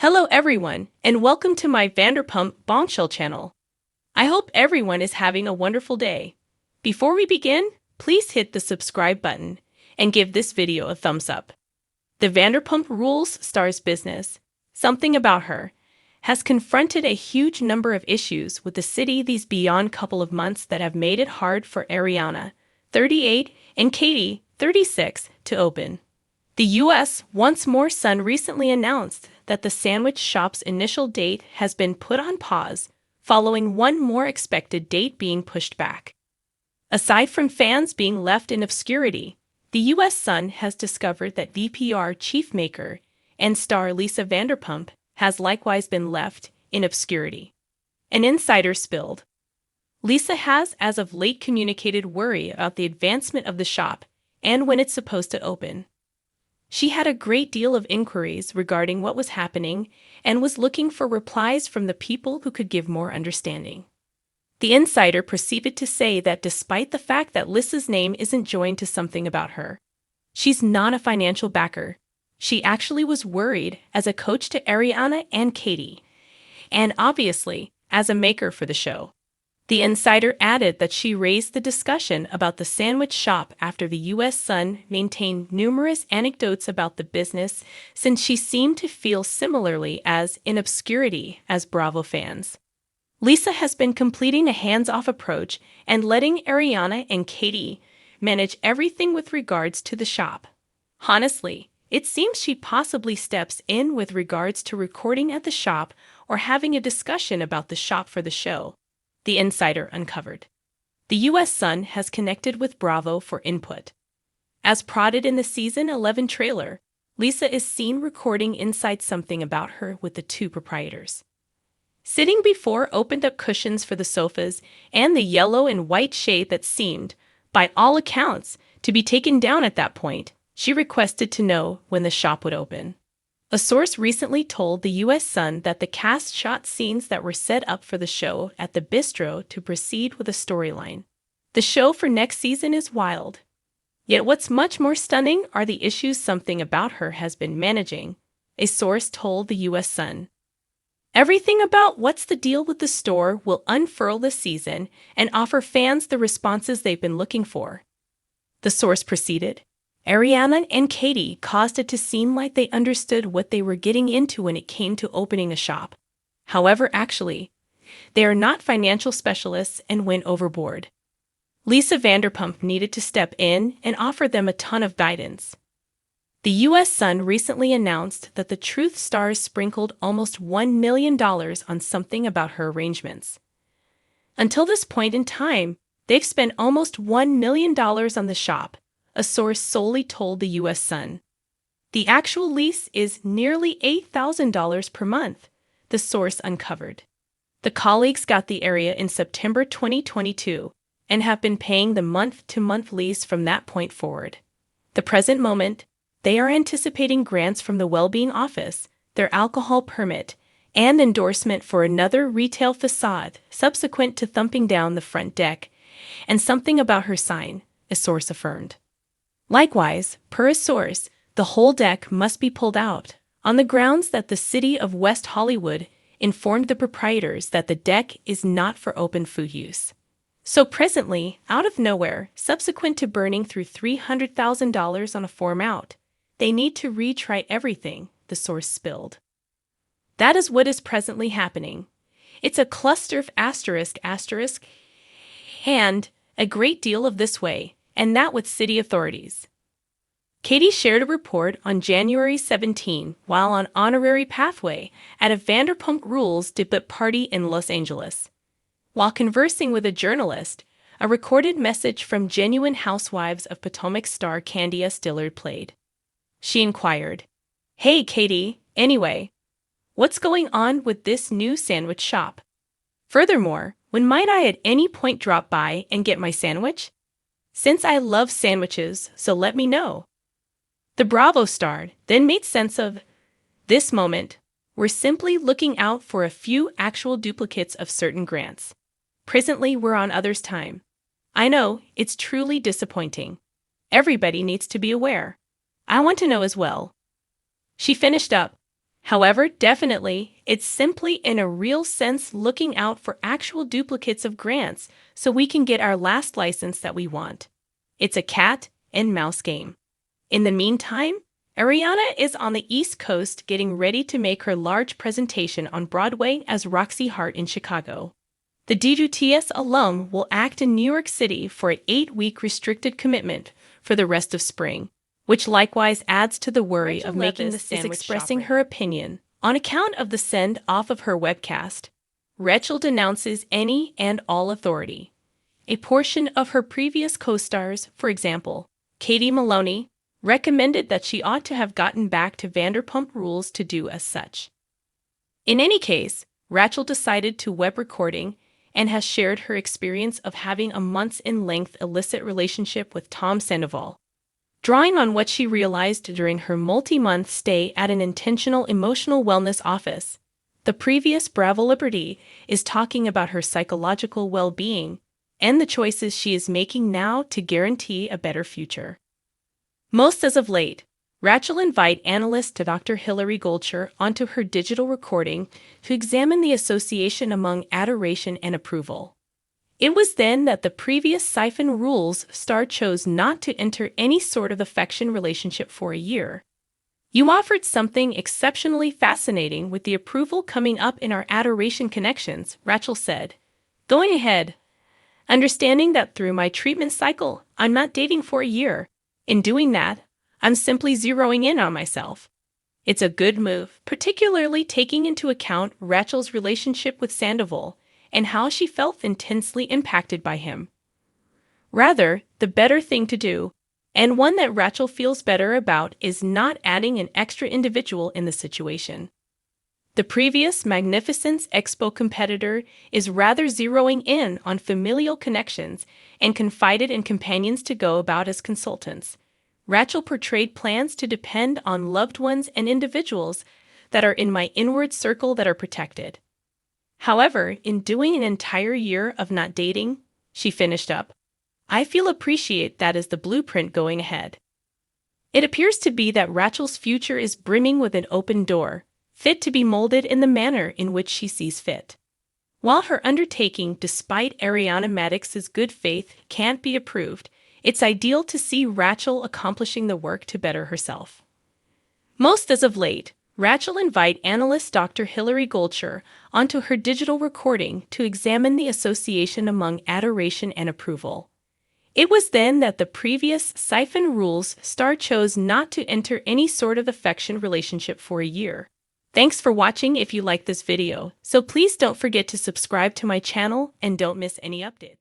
Hello everyone, and welcome to my Vanderpump Bombshell channel. I hope everyone is having a wonderful day. Before we begin, please hit the subscribe button and give this video a thumbs up. The Vanderpump Rules star's business, something about her, has confronted a huge number of issues with the city these beyond couple of months that have made it hard for Ariana, 38, and Katie, 36, to open. The U.S. Once More Sun recently announced that the sandwich shop's initial date has been put on pause, following one more expected date being pushed back. Aside from fans being left in obscurity, the U.S. Sun has discovered that VPR chief maker and star Lisa Vanderpump has likewise been left in obscurity. An insider spilled. Lisa has as of late communicated worry about the advancement of the shop and when it's supposed to open. She had a great deal of inquiries regarding what was happening and was looking for replies from the people who could give more understanding. The insider proceeded to say that despite the fact that Lisa's name isn't joined to something about her, she's not a financial backer. She actually was worried as a coach to Ariana and Katie, and obviously as a maker for the show. The insider added that she raised the discussion about the sandwich shop after the U.S. Sun maintained numerous anecdotes about the business, since she seemed to feel similarly as in obscurity as Bravo fans. Lisa has been completing a hands-off approach and letting Ariana and Katie manage everything with regards to the shop. Honestly, it seems she possibly steps in with regards to recording at the shop or having a discussion about the shop for the show, the insider uncovered. The U.S. Sun has connected with Bravo for input. As prodded in the Season 11 trailer, Lisa is seen recording inside something about her with the two proprietors. Sitting before opened-up cushions for the sofas and the yellow and white shade that seemed, by all accounts, to be taken down at that point, she requested to know when the shop would open. A source recently told the U.S. Sun that the cast shot scenes that were set up for the show at the bistro to proceed with a storyline. The show for next season is wild. Yet what's much more stunning are the issues something about her has been managing, a source told the U.S. Sun. Everything about what's the deal with the store will unfurl this season and offer fans the responses they've been looking for. The source proceeded. Ariana and Katie caused it to seem like they understood what they were getting into when it came to opening a shop. However, actually, they are not financial specialists and went overboard. Lisa Vanderpump needed to step in and offer them a ton of guidance. The U.S. Sun recently announced that the Truth stars sprinkled almost $1 million on something about her arrangements. Until this point in time, they've spent almost $1 million on the shop, a source solely told the U.S. Sun. The actual lease is nearly $8,000 per month, the source uncovered. The colleagues got the area in September 2022 and have been paying the month-to-month lease from that point forward. The present moment, they are anticipating grants from the Wellbeing Office, their alcohol permit, and endorsement for another retail facade subsequent to thumping down the front deck, and something about her sign, a source affirmed. Likewise, per a source, the whole deck must be pulled out, on the grounds that the city of West Hollywood informed the proprietors that the deck is not for open food use. So presently, out of nowhere, subsequent to burning through $300,000 on a form out, they need to retry everything, the source spilled. That is what is presently happening. It's a cluster of asterisk, and a great deal of this way, and that with city authorities. Katie shared a report on January 17 while on honorary pathway at a Vanderpump Rules debut party in Los Angeles. While conversing with a journalist, a recorded message from Genuine Housewives of Potomac star Candia Stillard played. She inquired, "Hey, Katie, anyway, what's going on with this new sandwich shop? Furthermore, when might I at any point drop by and get my sandwich? Since I love sandwiches, so let me know." The Bravo star then made sense of this moment. We're simply looking out for a few actual duplicates of certain grants. Presently, we're on others' time. I know, it's truly disappointing. Everybody needs to be aware. I want to know as well. She finished up. However, definitely, it's simply in a real sense looking out for actual duplicates of grants so we can get our last license that we want. It's a cat and mouse game. In the meantime, Ariana is on the East Coast getting ready to make her large presentation on Broadway as Roxy Hart in Chicago. The DUTS alum will act in New York City for an 8-week restricted commitment for the rest of spring, which likewise adds to the worry of making the sandwich expressing her opinion. On account of the send-off of her webcast, Rachel denounces any and all authority. A portion of her previous co-stars, for example, Katie Maloney, recommended that she ought to have gotten back to Vanderpump Rules to do as such. In any case, Rachel decided to web recording and has shared her experience of having a months-in-length illicit relationship with Tom Sandoval. Drawing on what she realized during her multi-month stay at an intentional emotional wellness office, the previous Bravo Liberty is talking about her psychological well-being and the choices she is making now to guarantee a better future. Most as of late, Rachel invited analyst Dr. Hilary Goldshire onto her digital recording to examine the association among adoration and approval. It was then that the previous Siphon Rules star chose not to enter any sort of affection relationship for a year. You offered something exceptionally fascinating with the approval coming up in our adoration connections, Rachel said. Going ahead, understanding that through my treatment cycle, I'm not dating for a year. In doing that, I'm simply zeroing in on myself. It's a good move, particularly taking into account Rachel's relationship with Sandoval and how she felt intensely impacted by him. Rather, the better thing to do, and one that Rachel feels better about, is not adding an extra individual in the situation. The previous Magnificence Expo competitor is rather zeroing in on familial connections and confided in companions to go about as consultants. Rachel portrayed plans to depend on loved ones and individuals that are in my inward circle that are protected. However, in doing an entire year of not dating, she finished up, I feel appreciate that as the blueprint going ahead. It appears to be that Rachel's future is brimming with an open door, fit to be molded in the manner in which she sees fit. While her undertaking, despite Ariana Maddox's good faith, can't be approved, it's ideal to see Rachel accomplishing the work to better herself. Most as of late, Rachel invited analyst Dr. Hilary Goldshire onto her digital recording to examine the association among adoration and approval. It was then that the previous Siphon Rules star chose not to enter any sort of affection relationship for a year. Thanks for watching if you like this video, so please don't forget to subscribe to my channel and don't miss any updates.